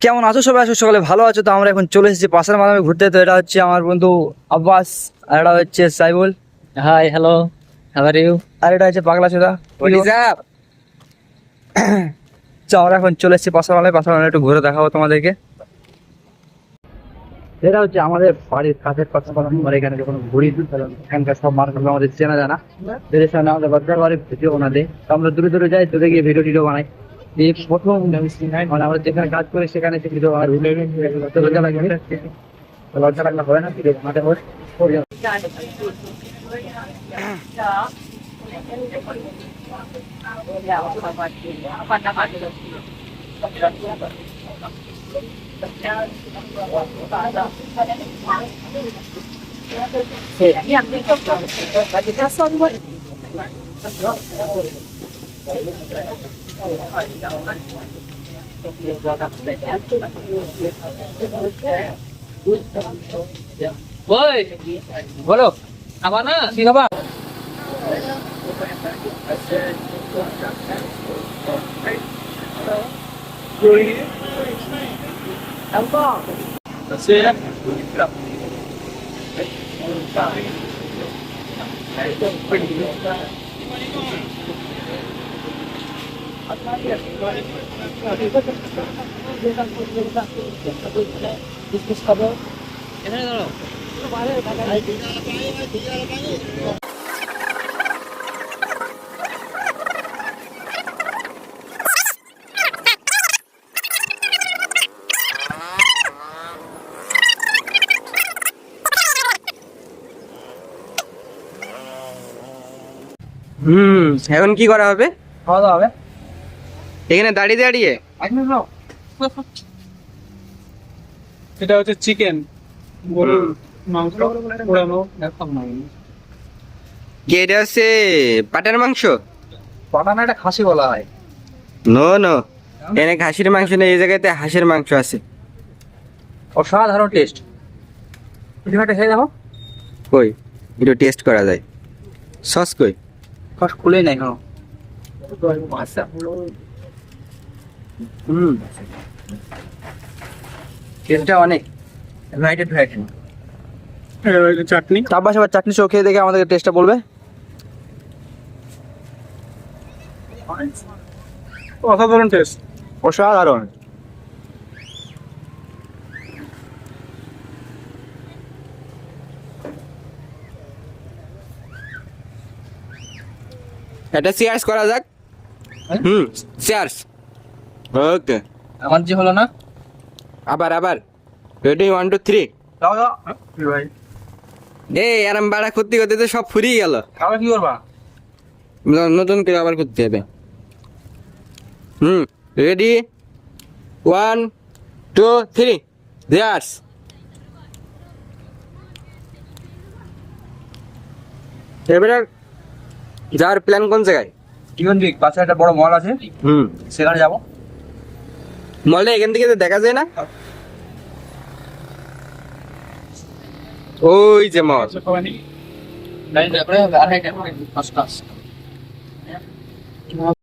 কেমন আছো সবাই? আছো সকালে ভালো আছো? তো আমরা এখন চলে এসেছি পাশের মাধ্যমে ঘুরতে। তো এটা হচ্ছে আমার বন্ধু আব্বাস, আর এটা হচ্ছে Saibul, hi hello, how are you? আর এটা হচ্ছে পাগলা চোদা। তো আমরা এখন চলে এসেছি পাশের মাধ্যমে একটু ঘুরে দেখাবো তোমাদেরকে। এটা হচ্ছে আমাদের বাড়ির কাছের কথা বলা। আমরা এখানে যখন ঘুরি এখানকার সব মানুষগুলো আমাদের চেনা জানা, এদের সামনে আমাদের বাচ্চার বাড়ির ভিডিও বানাতে। তো আমরা দূরে দূরে যাই, দূরে গিয়ে ভিডিও টিডিও বানাই। এই প্রথম মানে আমরা যেখানে কাজ করি সেখানে সে ভিডিও বানাই। লজ্জা লাগবে, লজ্জা লাগলে হবে না, ভিডিও বানাতে হবে। ওই বলো, খাবা না? কি খাবা? এখানে দাঁড়াও। এখন কি করা হবে? খাওয়া দাওয়া হবে। এখানে দাঁড়িয়ে দাঁড়িয়ে এটা হচ্ছে চিকেন গরুর মাংস পোড়ানো। কি এটা হচ্ছে পাটার মাংস? পাঠানা এটা খাসি বলা হয়। নো নো, এখানে খাসির মাংস নেই, এই জায়গাতে হাঁসের মাংস আছে। অসাধারণ টেস্ট। তুমি একটা খেয়ে দেখো। কই একটু টেস্ট করা যায়। সস কই? ফার্স্ট খুলেই নাই এখনো। টেস্টটা অনেক ভ্যারাইটেড ভ্যারাইটি। চাটনি আব্বাস আবার চাটনি সহ খেয়ে দেখে আমাদেরকে টেস্টটা বলবে। অসাধারণ টেস্ট। অসাধারণ। এটা চেয়ার্স করা যাক। চেয়ার্স। ওকে, আমার যে হলো না। আবার আবার রেডি 1 2 3। দাও দাও ভাই। আরাম বাড়া করতে করতে তো সব ফুরিয়ে গেল। খাবার কি করবা? নতুন করে আবার করতে হবে। Ready 1 2 3 cheers. এবারে যাওয়ার প্ল্যান কোন জায়গায়? টিউন দিক পাশে একটা বড় মল আছে, সেখানে যাবো। মলটা এখান থেকে তো দেখা যায় না। ওই যে মল।